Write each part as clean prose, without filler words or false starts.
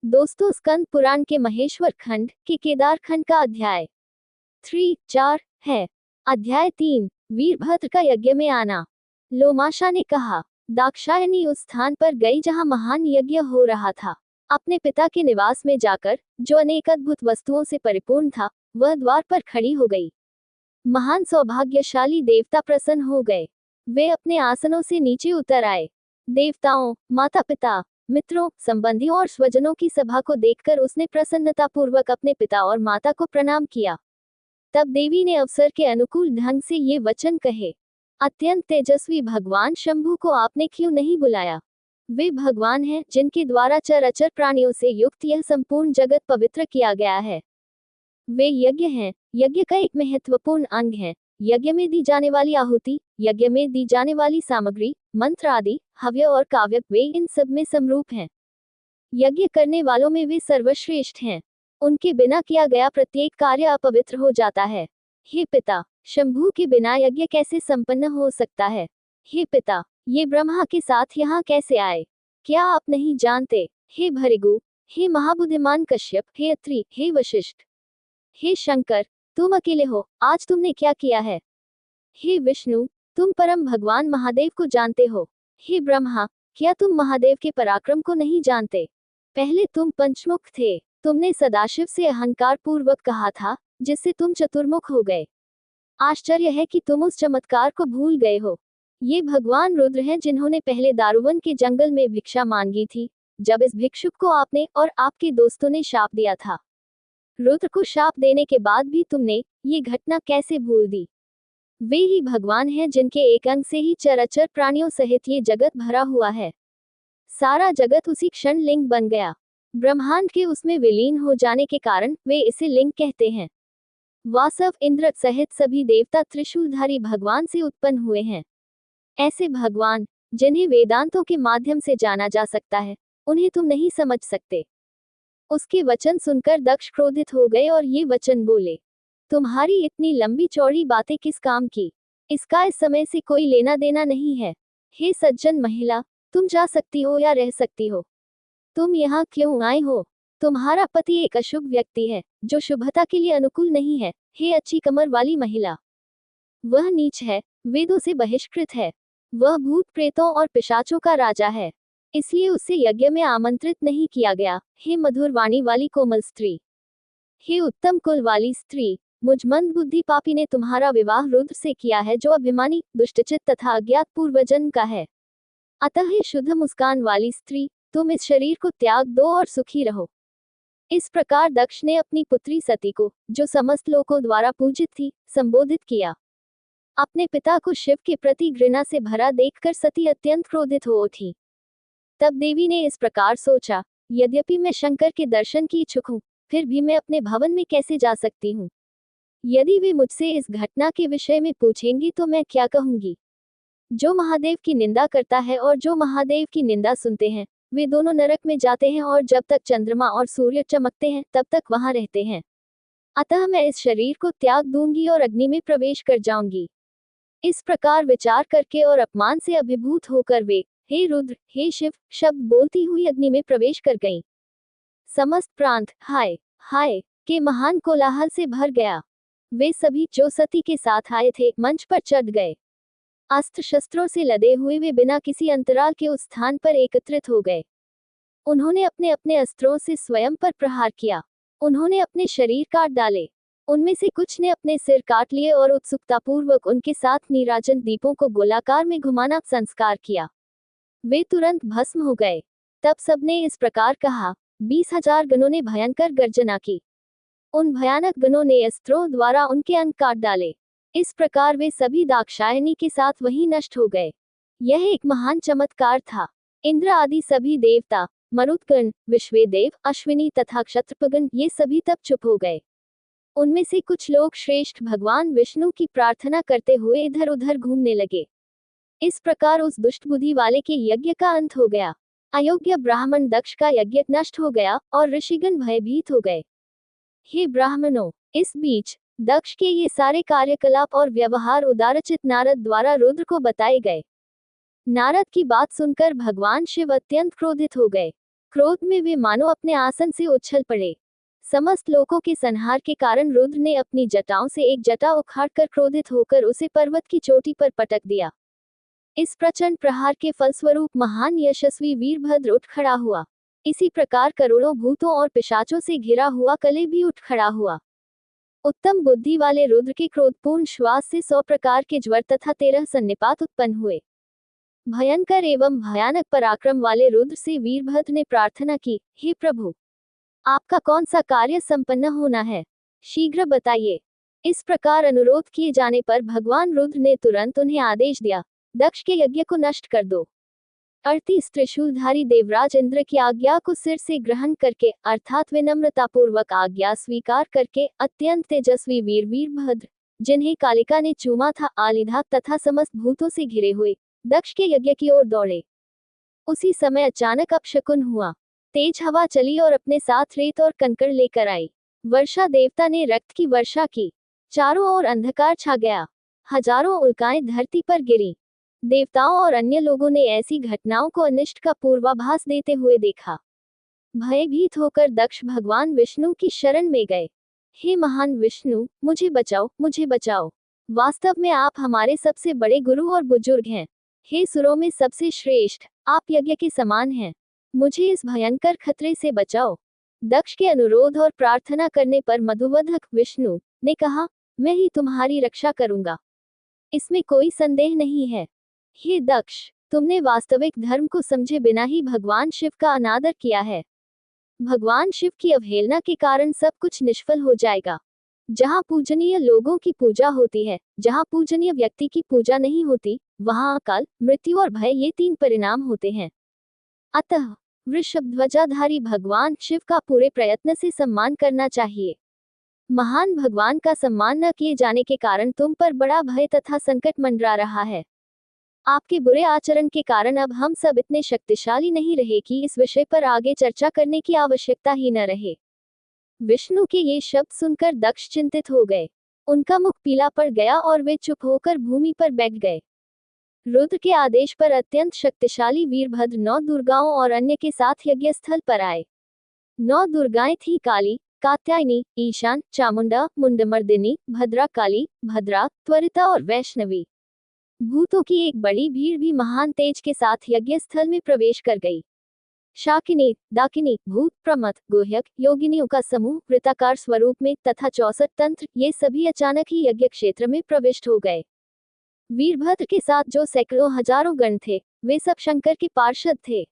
दोस्तों, स्कंद पुराण के महेश्वर खंड के केदार खंड का अध्याय 3-4 है। अध्याय 3, वीरभद्र का यज्ञ में आना। लोमाशा ने कहा, दाक्षायणी उस स्थान पर गई जहां महान यज्ञ हो रहा था। अपने पिता के निवास में जाकर, जो अनेक अद्भुत वस्तुओं से परिपूर्ण था, वह द्वार पर खड़ी हो गई। महान सौभाग्यशाली देवता प्रसन्न हो गए। वे अपने आसनों से नीचे उतर आए। देवताओं, माता पिता, मित्रों, संबंधियों और स्वजनों की सभा को देखकर उसने प्रसन्नतापूर्वक अपने पिता और माता को प्रणाम किया। तब देवी ने अवसर के अनुकूल ढंग से ये वचन कहे, अत्यंत तेजस्वी भगवान शंभु को आपने क्यों नहीं बुलाया? वे भगवान हैं जिनके द्वारा चराचर प्राणियों से युक्त यह संपूर्ण जगत पवित्र किया गया है। वे यज्ञ हैं, यज्ञ का एक महत्वपूर्ण अंग है। यज्ञ में दी जाने वाली आहुति, यज्ञ में दी जाने वाली सामग्री, मंत्र आदि, हव्य और काव्य, वे इन सब में समरूप हैं। यज्ञ करने वालों में वे सर्वश्रेष्ठ हैं। उनके बिना किया गया प्रत्येक कार्य अपवित्र हो जाता है। हे पिता, शंभु के बिना यज्ञ कैसे संपन्न हो सकता है? हे पिता, ये ब्रह्मा के साथ यहाँ कैसे आए? क्या आप नहीं जानते? हे भृगु, हे महाबुद्धिमान कश्यप, हे अत्रि, हे वशिष्ठ, हे शंकर, तुम अकेले हो, आज तुमने क्या किया है? हे विष्णु, तुम परम भगवान महादेव को जानते हो। हे ब्रह्मा, क्या तुम महादेव के पराक्रम को नहीं जानते? पहले तुम पंचमुख थे। तुमने सदाशिव से अहंकार पूर्वक कहा था, जिससे तुम चतुर्मुख हो गए। आश्चर्य है कि तुम उस चमत्कार को भूल गए हो। ये भगवान रुद्र हैं जिन्होंने पहले दारुवन के जंगल में भिक्षा मांगी थी, जब इस भिक्षुक को आपने और आपके दोस्तों ने शाप दिया था। रुद्र को शाप देने के बाद भी तुमने ये घटना कैसे भूल दी? वे ही भगवान हैं जिनके एक अंग से ही चराचर प्राणियों सहित ये जगत भरा हुआ है। सारा जगत उसी क्षण लिंग बन गया। ब्रह्मांड के उसमें विलीन हो जाने के कारण वे इसे लिंग कहते हैं। वासव, इंद्र सहित सभी देवता त्रिशूलधारी भगवान से उत्पन्न हुए हैं। ऐसे भगवान, जिन्हें वेदांतों के माध्यम से जाना जा सकता है, उन्हें तुम नहीं समझ सकते। उसके वचन सुनकर दक्ष क्रोधित हो गए और ये वचन बोले, तुम्हारी इतनी लंबी चौड़ी बातें किस काम की? इसका इस समय से कोई लेना देना नहीं है। हे सज्जन महिला, तुम जा सकती हो या रह सकती हो। तुम यहाँ क्यों आए हो? तुम्हारा पति एक अशुभ व्यक्ति है, जो शुभता के लिए अनुकूल नहीं है। हे अच्छी कमर वाली महिला, वह नीच है, वेदों से बहिष्कृत है। वह भूत प्रेतों और पिशाचों का राजा है, इसलिए उसे यज्ञ में आमंत्रित नहीं किया गया। हे मधुर वाणी वाली कोमल स्त्री, हे उत्तम कुल वाली स्त्री, मुझ मंद बुद्धि पापी ने तुम्हारा विवाह रुद्र से किया है, जो अभिमानी, दुष्टचित तथा अज्ञात पूर्वजन्म का है। अतः हे शुद्ध मुस्कान वाली स्त्री, तुम इस शरीर को त्याग दो और सुखी रहो। इस प्रकार दक्ष ने अपनी पुत्री सती को, जो समस्त लोगों द्वारा पूजित थी, संबोधित किया। अपने पिता को शिव के प्रति घृणा से भरा देखकर सती अत्यंत क्रोधित हो उठी। तब देवी ने इस प्रकार सोचा, यद्यपि मैं शंकर के दर्शन की इच्छुक हूँ, फिर भी मैं अपने भवन में कैसे जा सकती हूँ? यदि वे मुझसे इस घटना के विषय में पूछेंगी तो मैं क्या कहूंगी? जो महादेव की निंदा करता है और जो महादेव की निंदा सुनते हैं, वे दोनों नरक में जाते हैं और जब तक चंद्रमा और सूर्य चमकते हैं तब तक वहां रहते हैं। अतः मैं इस शरीर को त्याग दूंगी और अग्नि में प्रवेश कर जाऊंगी। इस प्रकार विचार करके और अपमान से अभिभूत होकर वे, हे रुद्र, हे शिव, शब्द बोलती हुई अग्नि में प्रवेश कर गईं। समस्त प्रांत हाय हाय के महान कोलाहल से भर गया। वे सभी जो सती के साथ आए थे, मंच पर चढ़ गए। अस्त्र शस्त्रों से लदे हुए वे बिना किसी अंतराल के उस स्थान पर एकत्रित हो गए। उन्होंने अपने अपने अस्त्रों से स्वयं पर प्रहार किया। उन्होंने अपने शरीर काट डाले। उनमें से कुछ ने अपने सिर काट लिए और उत्सुकतापूर्वक उनके साथ नीराजन दीपों को गोलाकार में घुमाना संस्कार किया। वे तुरंत भस्म हो गए। तब सबने इस प्रकार कहा, 20,000 गणों ने भयंकर गर्जना की। उन भयानक गणों ने अस्त्रों द्वारा उनके अंग काट डाले। इस प्रकार वे सभी दाक्षायणी के साथ वहीं नष्ट हो गए। यह एक महान चमत्कार था। इंद्र आदि सभी देवता, मरुत्गण, विश्वेदेव, अश्विनी तथा क्षत्रपगण, ये सभी तब चुप हो गए। उनमें से कुछ लोग श्रेष्ठ भगवान विष्णु की प्रार्थना करते हुए इधर उधर घूमने लगे। इस प्रकार उस दुष्ट बुद्धि वाले के यज्ञ का अंत हो गया। अयोग्य ब्राह्मण दक्ष का यज्ञ नष्ट हो गया और ऋषिगण भयभीत हो गए। हे ब्राह्मणों, इस बीच दक्ष के ये सारे कार्यकलाप और व्यवहार उदारचित नारद द्वारा रुद्र को बताए गए। नारद की बात सुनकर भगवान शिव अत्यंत क्रोधित हो गए। क्रोध में वे मानो अपने आसन से उछल पड़े। समस्त लोगों के संहार के कारण रुद्र ने अपनी जटाओं से एक जटा उखाड़कर क्रोधित होकर उसे पर्वत की चोटी पर पटक दिया। इस प्रचंड प्रहार के फलस्वरूप महान यशस्वी वीरभद्र उठ खड़ा हुआ। इसी प्रकार करोड़ों भूतों और पिशाचों से घिरा हुआ कले भी उठ खड़ा हुआ। उत्तम बुद्धि वाले रुद्र के क्रोधपूर्ण श्वास से 100 प्रकार के ज्वर तथा 13 सन्निपात उत्पन्न हुए। भयंकर एवं भयानक पराक्रम वाले रुद्र से वीरभद्र ने प्रार्थना की, हे प्रभु, आपका कौन सा कार्य संपन्न होना है, शीघ्र बताइए। इस प्रकार अनुरोध किए जाने पर भगवान रुद्र ने तुरंत उन्हें आदेश दिया, दक्ष के यज्ञ को नष्ट कर दो। 38 त्रिशूलधारी देवराज इंद्र की आज्ञा को सिर से ग्रहण करके अर्थात विनम्रतापूर्वक आज्ञा स्वीकार करके अत्यंत तेजस्वी वीरभद्र, जिन्हें कालिका ने चूमा था, आलिधा तथा समस्त भूतों से घिरे हुए दक्ष के यज्ञ की ओर दौड़े। उसी समय अचानक अपशकुन हुआ। तेज हवा चली और अपने साथ रेत और कंकड़ लेकर आई। वर्षा देवता ने रक्त की वर्षा की। चारों ओर अंधकार छा गया। हजारों उल्काएं धरती पर गिरी। देवताओं और अन्य लोगों ने ऐसी घटनाओं को अनिष्ट का पूर्वाभास देते हुए देखा। भयभीत होकर दक्ष भगवान विष्णु की शरण में गए। हे महान विष्णु, मुझे बचाओ, मुझे बचाओ। वास्तव में आप हमारे सबसे बड़े गुरु और बुजुर्ग हैं। हे सुरों में सबसे श्रेष्ठ, आप यज्ञ के समान हैं। मुझे इस भयंकर खतरे से बचाओ। दक्ष के अनुरोध और प्रार्थना करने पर मधुवधक विष्णु ने कहा, मैं ही तुम्हारी रक्षा करूंगा, इसमें कोई संदेह नहीं है। हे दक्ष, तुमने वास्तविक धर्म को समझे बिना ही भगवान शिव का अनादर किया है। भगवान शिव की अवहेलना के कारण सब कुछ निष्फल हो जाएगा। जहाँ पूजनीय लोगों की पूजा होती है, जहाँ पूजनीय व्यक्ति की पूजा नहीं होती, वहाँ अकाल, मृत्यु और भय ये 3 परिणाम होते हैं। अतः वृषभ ध्वजाधारी भगवान शिव का पूरे प्रयत्न से सम्मान करना चाहिए। महान भगवान का सम्मान न किए जाने के कारण तुम पर बड़ा भय तथा संकट मंडरा रहा है। आपके बुरे आचरण के कारण अब हम सब इतने शक्तिशाली नहीं रहे कि इस विषय पर आगे चर्चा करने की आवश्यकता ही न रहे। विष्णु के ये शब्द सुनकर दक्ष चिंतित हो गए। उनका मुख पीला पड़ गया और वे चुप होकर भूमि पर बैठ गए। रुद्र के आदेश पर अत्यंत शक्तिशाली वीरभद्र 9 दुर्गाओं और अन्य के साथ यज्ञ स्थल पर आए। 9 दुर्गाएं थी काली, कात्यायनी, ईशान, चामुंडा, मुंडमर्दिनी, भद्राकाली, भद्रा, त्वरिता और वैष्णवी। भूतों की एक बड़ी भीड़ भी महान तेज के साथ यज्ञ स्थल में प्रवेश कर गई। शाकिनी, दाकिनी, भूत, प्रमथ, गुह्यक, योगिनियों का समूह वृत्ताकार स्वरूप में तथा 64 तंत्र, ये सभी अचानक ही यज्ञ क्षेत्र में प्रविष्ट हो गए। वीरभद्र के साथ जो सैकड़ों हजारों गण थे, वे सब शंकर के पार्षद थे।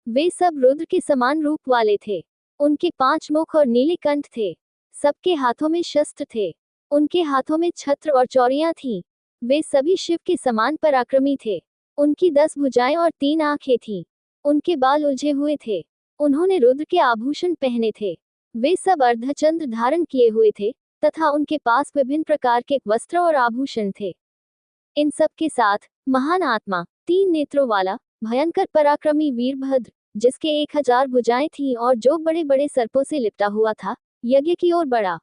वे सब रुद्र के समान रूप वाले थे। उनके 5 मुख और नीले कंठ थे। सबके हाथों में शस्त्र थे। उनके हाथों में छत्र और चौड़ियां थीं। वे सभी शिव के समान पराक्रमी थे। उनकी 10 भुजाएं और 3 आंखें थीं। उनके बाल उलझे हुए थे। उन्होंने रुद्र के आभूषण पहने थे। वे सब अर्धचंद्र धारण किए हुए थे तथा उनके पास विभिन्न प्रकार के वस्त्र और आभूषण थे। इन सब के साथ महान आत्मा, 3 नेत्रों वाला, भयंकर पराक्रमी वीरभद्र, जिसके 1000 भुजाएं थीं और जो बड़े बड़े सर्पों से लिपटा हुआ था, यज्ञ की ओर बढ़ा।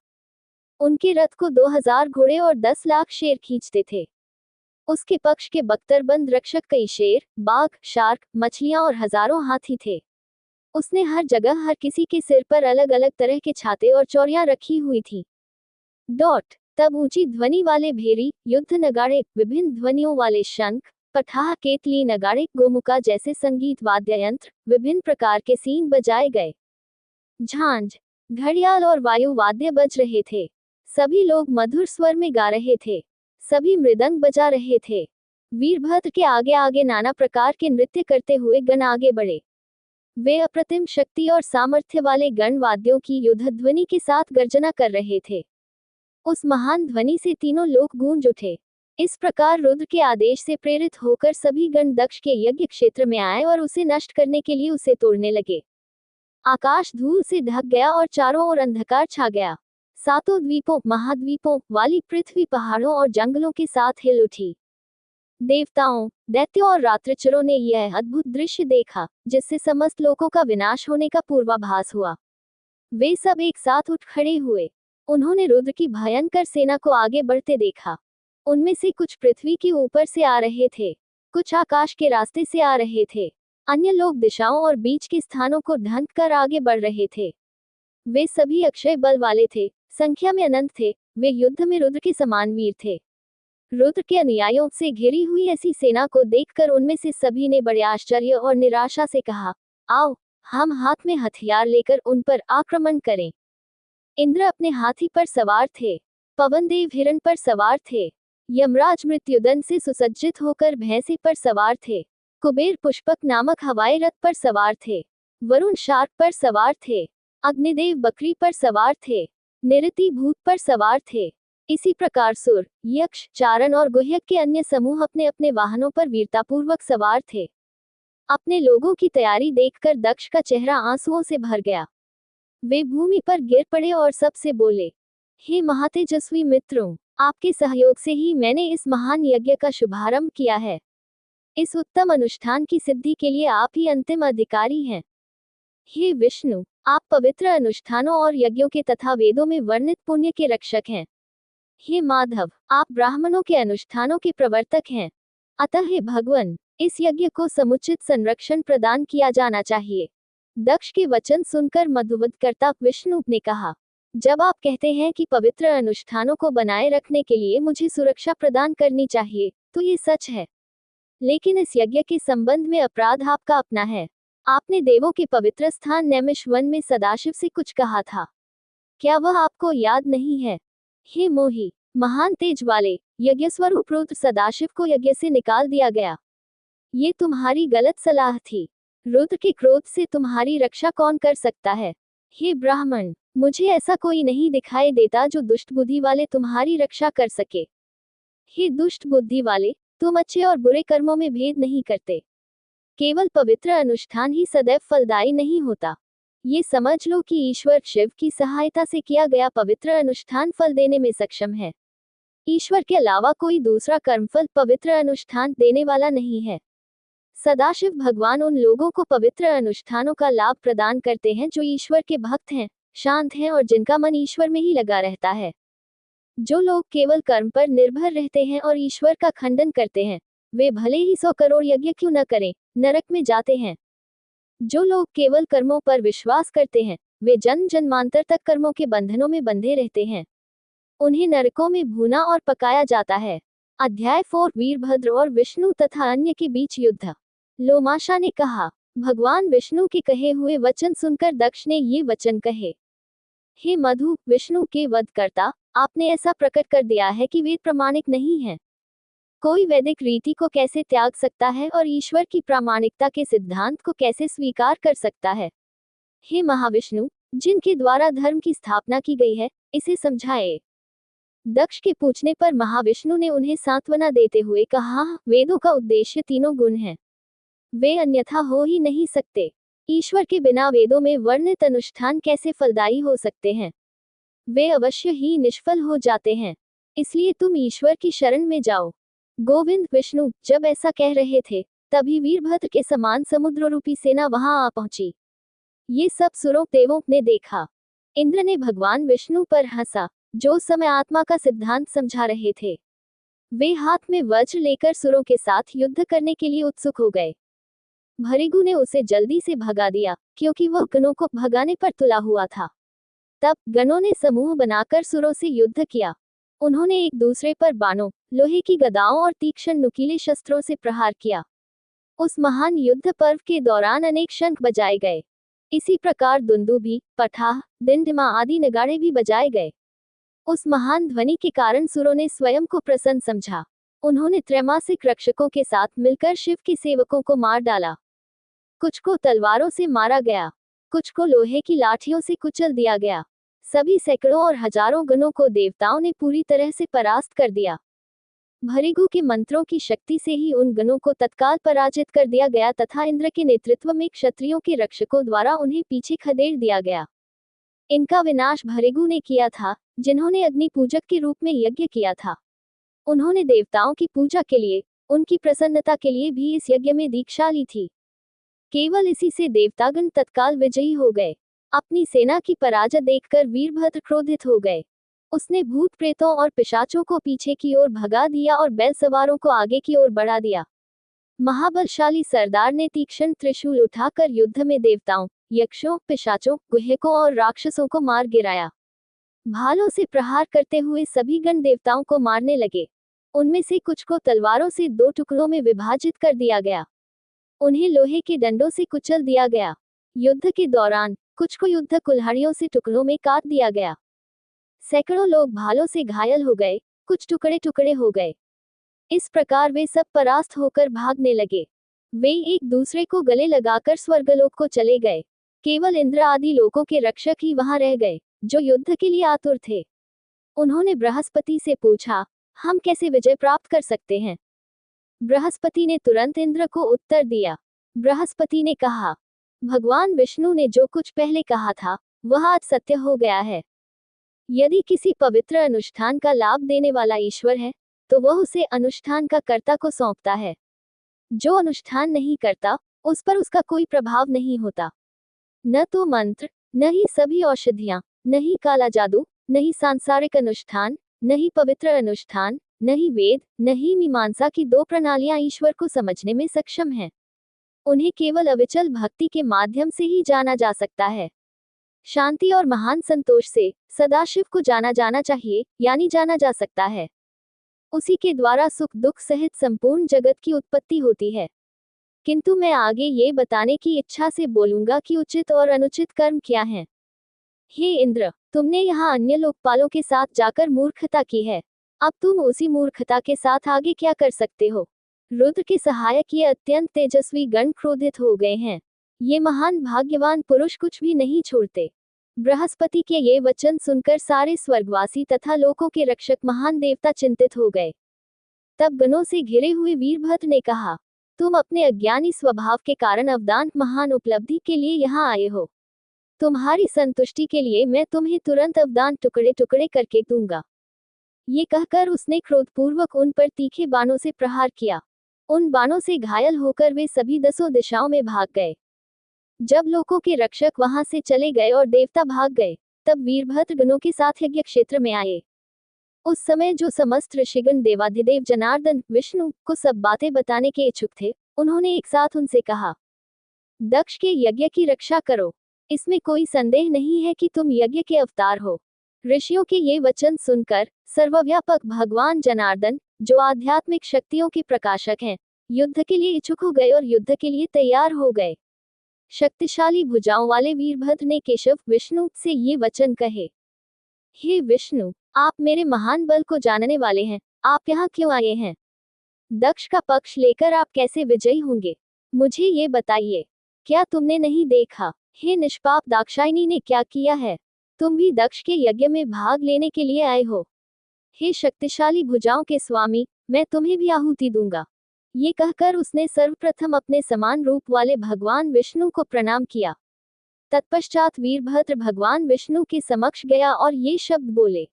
उनके रथ को 2000 घोड़े और 10 लाख शेर खींचते थे। उसके पक्ष के बख्तरबंद रक्षक कई शेर, बाघ, शार्क, मछलियां और हजारों हाथी थे। उसने हर जगह हर किसी के सिर पर अलग अलग तरह के छाते और चौड़ियां रखी हुई थी। तब ऊंची ध्वनि वाले भेरी, युद्ध नगाड़े, विभिन्न ध्वनियों वाले शंख, पठाह, केतली, नगाड़े, गोमुका जैसे संगीत वाद्य यंत्र, विभिन्न प्रकार के सींग बजाए गए। झांझ, घड़ियाल और वायु वाद्य बज रहे थे। सभी लोग मधुर स्वर में गा रहे थे। सभी मृदंग बजा रहे थे। वीरभद्र के आगे आगे नाना प्रकार के नृत्य करते हुए गण आगे बढ़े। वे अप्रतिम शक्ति और सामर्थ्य वाले गण वाद्यों की युद्ध ध्वनि के साथ गर्जना कर रहे थे। उस महान ध्वनि से तीनों लोक गूंज उठे। इस प्रकार रुद्र के आदेश से प्रेरित होकर सभी गण दक्ष के यज्ञ क्षेत्र में आए और उसे नष्ट करने के लिए उसे तोड़ने लगे। आकाश धूल से ढक गया और चारों ओर अंधकार छा गया। 7 द्वीपों, महाद्वीपों वाली पृथ्वी पहाड़ों और जंगलों के साथ हिल उठी। देवताओं, दैत्यों और रात्रिचरों ने यह अद्भुत दृश्य देखा, जिससे समस्त लोगों का विनाश होने का पूर्वाभास हुआ। वे सब एक साथ उठ खड़े हुए। उन्होंने रुद्र की भयंकर सेना को आगे बढ़ते देखा। उनमें से कुछ पृथ्वी के ऊपर से आ रहे थे, कुछ आकाश के रास्ते से आ रहे थे, अन्य लोग दिशाओं और बीच के स्थानों को ढंक कर आगे बढ़ रहे थे। वे सभी अक्षय बल वाले थे, संख्या में अनंत थे, वे युद्ध में रुद्र के समान वीर थे। रुद्र के अनुयायियों से घिरी हुई ऐसी सेना को देखकर उनमें से सभी ने बड़े आश्चर्य और निराशा से कहा, आओ, हम हाथ में हथियार लेकर उन पर आक्रमण करें। इंद्र अपने हाथी पर सवार थे, पवनदेव हिरण पर सवार थे, यमराज मृत्युदंड से सुसज्जित होकर भैंसे पर सवार थे, कुबेर पुष्पक नामक हवाई रथ पर सवार थे, वरुण शार्क पर सवार थे, अग्निदेव बकरी पर सवार थे, निरति भूत पर सवार थे। इसी प्रकार सुर, यक्ष, चारण और गुह्यक के अन्य समूह अपने अपने वाहनों पर वीरतापूर्वक सवार थे। अपने लोगों की तैयारी देखकर दक्ष का चेहरा आंसुओं से भर गया। वे भूमि पर गिर पड़े और सबसे बोले, हे महातेजस्वी मित्रों, आपके सहयोग से ही मैंने इस महान यज्ञ का शुभारंभ किया है। इस उत्तम अनुष्ठान की सिद्धि के लिए आप ही अंतिम अधिकारी हैं। हे विष्णु, आप पवित्र अनुष्ठानों और यज्ञों के तथा वेदों में वर्णित पुण्य के रक्षक हैं। हे माधव, आप ब्राह्मणों के अनुष्ठानों के प्रवर्तक हैं। अतः हे भगवान, इस यज्ञ को समुचित संरक्षण प्रदान किया जाना चाहिए। दक्ष के वचन सुनकर मधुवत करता विष्णु ने कहा, जब आप कहते हैं कि पवित्र अनुष्ठानों को बनाए रखने के लिए मुझे सुरक्षा प्रदान करनी चाहिए, तो ये सच है। लेकिन इस यज्ञ के संबंध में अपराध आपका अपना है। आपने देवों के पवित्र स्थान नैमिष वन में सदाशिव से कुछ कहा था। क्या वह आपको याद नहीं है? हे मोही, महान तेज वाले, यज्ञ स्वरूप रुद्र सदाशिव को यज्ञ से निकाल दिया गया। ये तुम्हारी गलत सलाह थी। रुद्र के क्रोध से तुम्हारी रक्षा कौन कर सकता है? हे ब्राह्मण, मुझे ऐसा कोई नहीं दिखाई देता जो दुष्ट बुद्धि वाले तुम्हारी रक्षा कर सके। हे दुष्ट बुद्धि वाले, तुम अच्छे और बुरे कर्मों में भेद नहीं करते। केवल पवित्र अनुष्ठान ही सदैव फलदायी नहीं होता। ये समझ लो कि ईश्वर शिव की सहायता से किया गया पवित्र अनुष्ठान फल देने में सक्षम है। ईश्वर के अलावा कोई दूसरा कर्मफल पवित्र अनुष्ठान देने वाला नहीं है। सदाशिव भगवान उन लोगों को पवित्र अनुष्ठानों का लाभ प्रदान करते हैं जो ईश्वर के भक्त हैं, शांत हैं और जिनका मन ईश्वर में ही लगा रहता है। जो लोग केवल कर्म पर निर्भर रहते हैं और ईश्वर का खंडन करते हैं, वे भले ही 100 करोड़ यज्ञ क्यों न करें, नरक में जाते हैं। जो लोग केवल कर्मों पर विश्वास करते हैं, वे जन्म जन्मांतर तक कर्मों के बंधनों में बंधे रहते हैं। उन्हें नरकों में भूना और पकाया जाता है। अध्याय 4 वीरभद्र और विष्णु तथा अन्य के बीच युद्ध। लोमाशा ने कहा, भगवान विष्णु के कहे हुए वचन सुनकर दक्ष ने ये वचन कहे, हे मधु, विष्णु के वधकर्ता, आपने ऐसा प्रकट कर दिया है कि वेद प्रामाणिक नहीं है। कोई वैदिक रीति को कैसे त्याग सकता है और ईश्वर की प्रामाणिकता के सिद्धांत को कैसे स्वीकार कर सकता है? हे महाविष्णु, जिनके द्वारा धर्म की स्थापना की गई है, इसे समझाए। दक्ष के पूछने पर महाविष्णु ने उन्हें सांत्वना देते हुए कहा, वेदों का उद्देश्य तीनों गुण हैं। वे अन्यथा हो ही नहीं सकते। ईश्वर के बिना वेदों में वर्णित अनुष्ठान कैसे फलदायी हो सकते हैं? वे अवश्य ही निष्फल हो जाते हैं। इसलिए तुम ईश्वर की शरण में जाओ। गोविंद विष्णु जब ऐसा कह रहे थे, तभी वीरभद्र के समान समुद्र रूपी सेना वहां आ पहुंची। ये सब सुरों देवों ने देखा। इंद्र ने भगवान विष्णु पर हंसा, जो उस समय आत्मा का सिद्धांत समझा रहे थे। वे हाथ में वज्र लेकर सुरों के साथ युद्ध करने के लिए उत्सुक हो गए। भृगु ने उसे जल्दी से भगा दिया, क्योंकि वह गणों को भगाने पर तुला हुआ था। तब गणों ने समूह बनाकर सुरों से युद्ध किया। उन्होंने एक दूसरे पर बाणों, लोहे की गदाओं और तीक्ष्ण नुकीले शस्त्रों से प्रहार किया। उस महान युद्ध पर्व के दौरान अनेक शंख बजाए गए। इसी प्रकार दुंदुभी, पठाह, डिंडिमा आदि नगाड़े भी बजाए गए। उस महान ध्वनि के कारण सुरों ने स्वयं को प्रसन्न समझा। उन्होंने त्रैमासिक रक्षकों के साथ मिलकर शिव के सेवकों को मार डाला। कुछ को तलवारों से मारा गया, कुछ को लोहे की लाठियों से कुचल दिया गया। सभी सैकड़ों और हजारों गणों को देवताओं ने पूरी तरह से परास्त कर दिया। भृगु के मंत्रों की शक्ति से ही उन गणों को तत्काल पराजित कर दिया गया तथा इंद्र के नेतृत्व में क्षत्रियों के रक्षकों द्वारा उन्हें पीछे खदेड़ दिया गया। इनका विनाश भृगु ने किया था, जिन्होंने अग्नि पूजक के रूप में यज्ञ किया था। उन्होंने देवताओं की पूजा के लिए, उनकी प्रसन्नता के लिए भी इस यज्ञ में दीक्षा ली थी। केवल इसी से देवतागण तत्काल विजयी हो गए। अपनी सेना की पराजय देखकर वीरभद्र क्रोधित हो गए। उसने भूत प्रेतों और पिशाचों को पीछे की ओर भगा दिया और बैल सवारों को आगे की ओर बढ़ा दिया। महाबलशाली सरदार ने तीक्ष्ण त्रिशूल उठाकर युद्ध में देवताओं, यक्षों, पिशाचों, गुह्यकों और राक्षसों को मार गिराया। भालों से प्रहार करते हुए सभी गण देवताओं को मारने लगे। उनमें से कुछ को तलवारों से 2 टुकड़ों में विभाजित कर दिया गया। उन्हें लोहे के डंडों से कुचल दिया गया। युद्ध के दौरान कुछ को युद्ध कुल्हाड़ियों से टुकड़ों में काट दिया गया। सैकड़ों लोग भालों से घायल हो गए, कुछ टुकड़े टुकड़े हो गए। इस प्रकार वे सब परास्त होकर भागने लगे। वे एक दूसरे को गले लगाकर स्वर्गलोक को चले गए। केवल इंद्र आदि लोकों के रक्षक ही वहां रह गए, जो युद्ध के लिए आतुर थे। उन्होंने बृहस्पति से पूछा, हम कैसे विजय प्राप्त कर सकते हैं? बृहस्पति ने तुरंत इंद्र को उत्तर दिया। बृहस्पति ने कहा, भगवान विष्णु ने जो कुछ पहले कहा था वह आज सत्य हो गया है। यदि किसी पवित्र अनुष्ठान का लाभ देने वाला ईश्वर है, तो वह उसे अनुष्ठान का कर्ता को सौंपता है। जो अनुष्ठान नहीं करता, उस पर उसका कोई प्रभाव नहीं होता। न तो मंत्र, न ही सभी औषधियां, न ही काला जादू, न ही सांसारिक अनुष्ठान, न ही पवित्र अनुष्ठान, न ही वेद, न ही मीमांसा की 2 प्रणालियां ईश्वर को समझने में सक्षम हैं। उन्हें केवल अविचल भक्ति के माध्यम से ही जाना जा सकता है। शांति और महान संतोष से सदाशिव को जाना जाना चाहिए, यानी जाना जा सकता है। उसी के द्वारा सुख दुख सहित संपूर्ण जगत की उत्पत्ति होती है। किंतु मैं आगे ये बताने की इच्छा से बोलूंगा कि उचित और अनुचित कर्म क्या हैं। हे इंद्र, तुमने यहाँ अन्य लोकपालों के साथ जाकर मूर्खता की है। अब तुम उसी मूर्खता के साथ आगे क्या कर सकते हो? रुद्र के सहायक ये अत्यंत तेजस्वी गण क्रोधित हो गए हैं। ये महान भाग्यवान पुरुष कुछ भी नहीं छोड़ते। बृहस्पति के ये वचन सुनकर सारे स्वर्गवासी तथा लोकों के रक्षक महान देवता चिंतित हो गए। तब गणों से घिरे हुए वीरभद्र ने कहा, तुम अपने अज्ञानी स्वभाव के कारण अवदान महान उपलब्धि के लिए यहाँ आए हो। तुम्हारी संतुष्टि के लिए मैं तुम्हें तुरंत अवदान टुकड़े टुकड़े करके दूंगा। ये कहकर उसने क्रोधपूर्वक उन पर तीखे बाणों से प्रहार किया। उन बाणों से घायल होकर वे सभी 10 दिशाओं में भाग गए। जब लोकों के रक्षक वहां से चले गए और देवता भाग गए, तब वीरभद्र गणों के साथ यज्ञ क्षेत्र में आए। उस समय जो समस्त ऋषिगण देवाधिदेव जनार्दन विष्णु को सब बातें बताने के इच्छुक थे, उन्होंने एक साथ उनसे कहा, दक्ष के यज्ञ की रक्षा करो। इसमें कोई संदेह नहीं है कि तुम यज्ञ के अवतार हो। ऋषियों के ये वचन सुनकर सर्वव्यापक भगवान जनार्दन, जो आध्यात्मिक शक्तियों के प्रकाशक हैं, युद्ध के लिए इच्छुक हो गए और युद्ध के लिए तैयार हो गए। शक्तिशाली भुजाओं वाले वीरभद्र ने केशव विष्णु से ये वचन कहे, हे विष्णु, आप मेरे महान बल को जानने वाले हैं, आप यहाँ क्यों आए हैं? दक्ष का पक्ष लेकर आप कैसे विजयी होंगे? मुझे ये बताइए। क्या तुमने नहीं देखा, हे निष्पाप दाक्षायणी ने क्या किया है? तुम भी दक्ष के यज्ञ में भाग लेने के लिए आए हो। हे शक्तिशाली भुजाओं के स्वामी, मैं तुम्हें भी आहुति दूंगा। ये कहकर उसने सर्वप्रथम अपने समान रूप वाले भगवान विष्णु को प्रणाम किया। तत्पश्चात वीरभद्र भगवान विष्णु के समक्ष गया और ये शब्द बोले,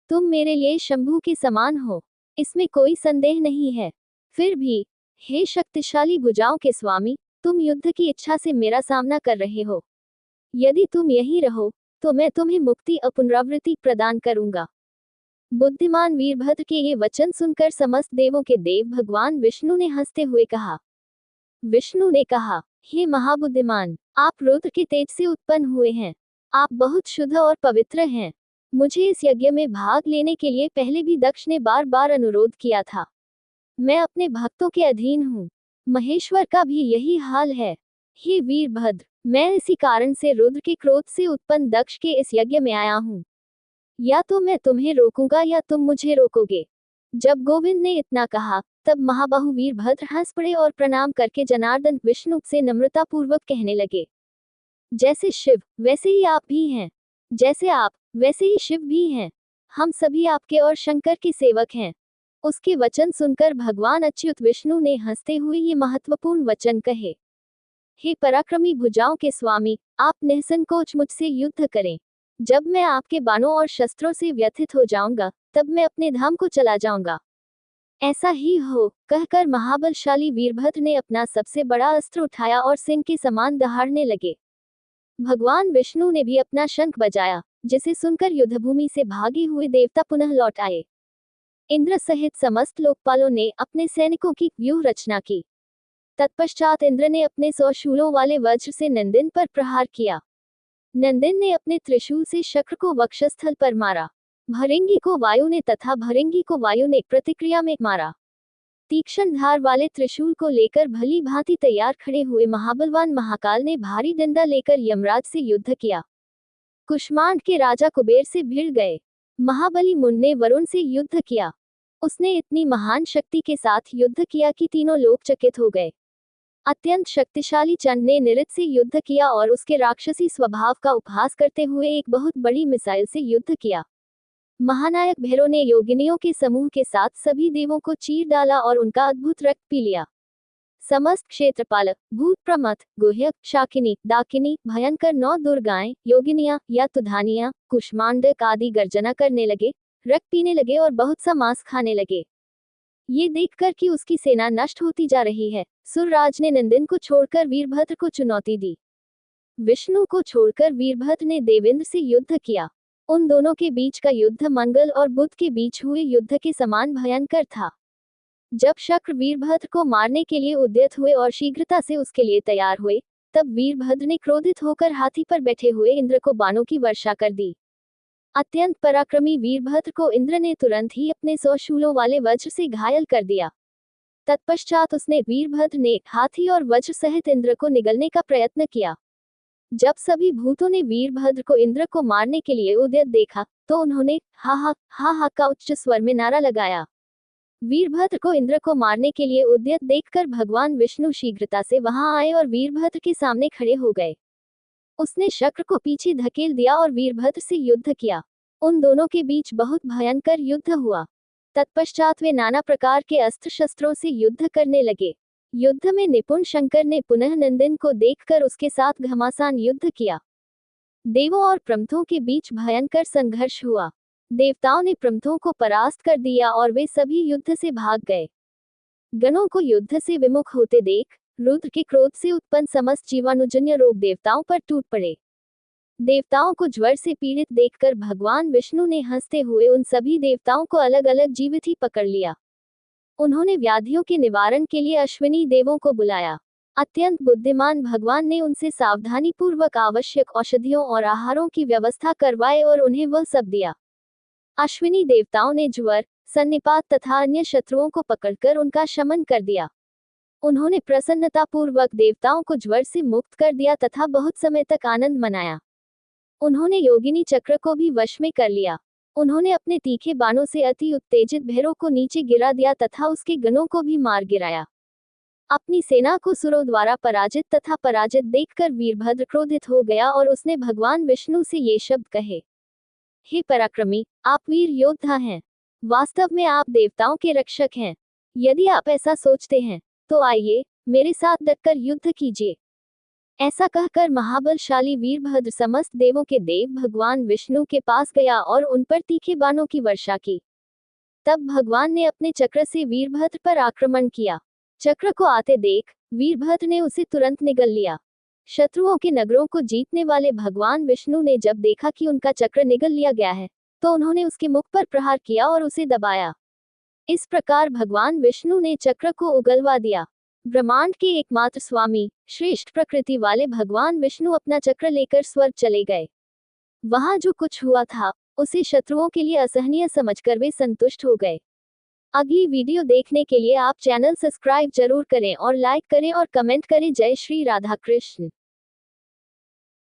तुम मेरे लिए शंभु के समान हो, इसमें कोई संदेह नहीं है। फिर भी, हे शक्तिशाली भुजाओं के स्वामी, तुम युद्ध की इच्छा से मेरा सामना कर रहे हो। यदि तुम यहीं रहो, तो मैं तुम्हें मुक्ति अपुनरावृत्ति प्रदान करूंगा। बुद्धिमान वीरभद्र के ये वचन सुनकर समस्त देवों के देव भगवान विष्णु ने हंसते हुए कहा। विष्णु ने कहा, हे महाबुद्धिमान, आप रुद्र के तेज से उत्पन्न हुए हैं। आप बहुत शुद्ध और पवित्र हैं। मुझे इस यज्ञ में भाग लेने के लिए पहले भी दक्ष ने बार बार अनुरोध किया था। मैं अपने भक्तों के अधीन हूँ। महेश्वर का भी यही हाल है। हे वीरभद्र, मैं इसी कारण से रुद्र के क्रोध से उत्पन्न दक्ष के इस यज्ञ में आया हूँ। या तो मैं तुम्हें रोकूंगा या तुम मुझे रोकोगे। जब गोविंद ने इतना कहा, तब महाबाहु वीरभद्र हंस पड़े और प्रणाम करके जनार्दन विष्णु से नम्रतापूर्वक कहने लगे, जैसे शिव वैसे ही आप भी हैं। जैसे आप वैसे ही शिव भी हैं। हम सभी आपके और शंकर के सेवक हैं। उसके वचन सुनकर भगवान अच्युत विष्णु ने हंसते हुए ये महत्वपूर्ण वचन कहे, हे पराक्रमी भुजाओं के स्वामी, आप निसंकोच मुझसे युद्ध करें। जब मैं आपके बाणों और शस्त्रों से व्यथित हो जाऊंगा, तब मैं अपने धाम को चला जाऊंगा। ऐसा ही हो, कहकर महाबलशाली वीरभद्र ने अपना सबसे बड़ा अस्त्र उठाया और सिंह के समान दहाड़ने लगे। भगवान विष्णु ने भी अपना शंख बजाया, जिसे सुनकर युद्धभूमि से भागे हुए देवता पुनः लौट आए। इंद्र सहित समस्त लोकपालों ने अपने सैनिकों की व्यूह रचना की। तत्पश्चात इंद्र ने अपने 100 शूलों वाले वज्र से नंदिन पर प्रहार किया। नंदिन ने अपने त्रिशूल से शक्र को वक्षस्थल पर मारा। भृंगी को वायु ने तथा भृंगी को वायु ने प्रतिक्रिया में मारा। तीक्ष्ण धार वाले त्रिशूल को लेकर भली भांति तैयार खड़े हुए महाबलवान महाकाल ने भारी डंडा लेकर यमराज से युद्ध किया। कुष्मांड के राजा कुबेर से भिड़ गए। महाबली मुंड ने वरुण से युद्ध किया। उसने इतनी महान शक्ति के साथ युद्ध किया कि तीनों लोग चकित हो गए। अत्यंत शक्तिशाली चंड ने निरृत से युद्ध किया और उसके राक्षसी स्वभाव का उपहास करते हुए एक बहुत बड़ी मिसाइल से युद्ध किया। महानायक भैरव ने योगिनियों के समूह के साथ सभी देवों को चीर डाला और उनका अद्भुत रक्त पी लिया। समस्त क्षेत्रपाल, भूत प्रमथ, गुह्यक, शाकिनी, डाकिनी, भयंकर 9 दुर्गाएं, योगिनियां या तुधानियां, कुष्मांडक आदि गर्जना करने लगे, रक्त पीने लगे और बहुत सा मांस खाने लगे। ये देखकर कि उसकी सेना नष्ट होती जा रही है, सुरराज ने नंदिन को छोड़कर वीरभद्र को चुनौती दी। विष्णु को छोड़कर वीरभद्र ने देवेंद्र से युद्ध किया। उन दोनों के बीच का युद्ध मंगल और बुध के बीच हुए युद्ध के समान भयंकर था। जब शक्र वीरभद्र को मारने के लिए उद्यत हुए और शीघ्रता से उसके लिए तैयार हुए, तब वीरभद्र ने क्रोधित होकर हाथी पर बैठे हुए इंद्र को बाणों की वर्षा कर दी। अत्यंत पराक्रमी वीरभद्र को इंद्र ने तुरंत ही अपने 100 शूलों वाले वज्र से घायल कर दिया। तत्पश्चात उसने वीरभद्र ने हाथी और वज्र सहित इंद्र को निगलने का प्रयत्न किया। जब सभी भूतों ने वीरभद्र को इंद्र को मारने के लिए उद्यत देखा, तो उन्होंने हा हा का उच्च स्वर में नारा लगाया। वीरभद्र को इंद्र को मारने के लिए उद्यत देखकर भगवान विष्णु शीघ्रता से वहां आए और वीरभद्र के सामने खड़े हो गए। उसने शक्र को पीछे धकेल दिया और वीरभद्र से युद्ध किया। उन दोनों के बीच बहुत भयंकर युद्ध हुआ। तत्पश्चात वे नाना प्रकार के अस्त्र शस्त्रों से युद्ध करने लगे। युद्ध में निपुण शंकर ने पुनः नंदिन को देखकर उसके साथ घमासान युद्ध किया। देवों और प्रमथों के बीच भयंकर संघर्ष हुआ। देवताओं ने प्रमथों को परास्त कर दिया और वे सभी युद्ध से भाग गए। गणों को युद्ध से विमुख होते देख रुद्र के क्रोध से उत्पन्न समस्त जीवाणुजन्य रोग देवताओं पर टूट पड़े। देवताओं को ज्वर से पीड़ित देखकर भगवान विष्णु ने हंसते हुए उन सभी देवताओं को अलग अलग जीवित ही पकड़ लिया। उन्होंने व्याधियों के निवारण के लिए अश्विनी देवों को बुलाया। अत्यंत बुद्धिमान भगवान ने उनसे सावधानी पूर्वक आवश्यक औषधियों और आहारों की व्यवस्था करवाए और उन्हें वह सब दिया। अश्विनी देवताओं ने ज्वर, सन्निपात तथा अन्य शत्रुओं को पकड़कर उनका शमन कर दिया। उन्होंने प्रसन्नतापूर्वक देवताओं को ज्वर से मुक्त कर दिया तथा बहुत समय तक आनंद मनाया। उन्होंने योगिनी चक्र को भी वश में कर लिया। उन्होंने अपने तीखे बाणों से अति उत्तेजित भैरव को नीचे गिरा दिया तथा उसके गणों को भी मार गिराया। अपनी सेना को सुरों द्वारा पराजित देखकर वीरभद्र क्रोधित हो गया और उसने भगवान विष्णु से ये शब्द कहे, हे पराक्रमी, आप वीर योद्धा हैं। वास्तव में आप देवताओं के रक्षक हैं। यदि आप ऐसा सोचते हैं तो आइए मेरे साथ डटकर युद्ध कीजिए। ऐसा कहकर महाबलशाली वीरभद्र समस्त देवों के देव भगवान विष्णु के पास गया और उन पर तीखे बाणों की वर्षा की। तब भगवान ने अपने चक्र से वीरभद्र पर आक्रमण किया। चक्र को आते देख वीरभद्र ने उसे तुरंत निगल लिया। शत्रुओं के नगरों को जीतने वाले भगवान विष्णु ने जब देखा कि उनका चक्र निगल लिया गया है, तो उन्होंने उसके मुख पर प्रहार किया और उसे दबाया। इस प्रकार भगवान विष्णु ने चक्र को उगलवा दिया। ब्रह्मांड के एकमात्र स्वामी, श्रेष्ठ प्रकृति वाले भगवान विष्णु अपना चक्र लेकर स्वर्ग चले गए। वहां जो कुछ हुआ था, उसे शत्रुओं के लिए असहनीय समझकर वे संतुष्ट हो गए। अगली वीडियो देखने के लिए आप चैनल सब्सक्राइब जरूर करें और लाइक करें और कमेंट करें। जय श्री राधा कृष्ण।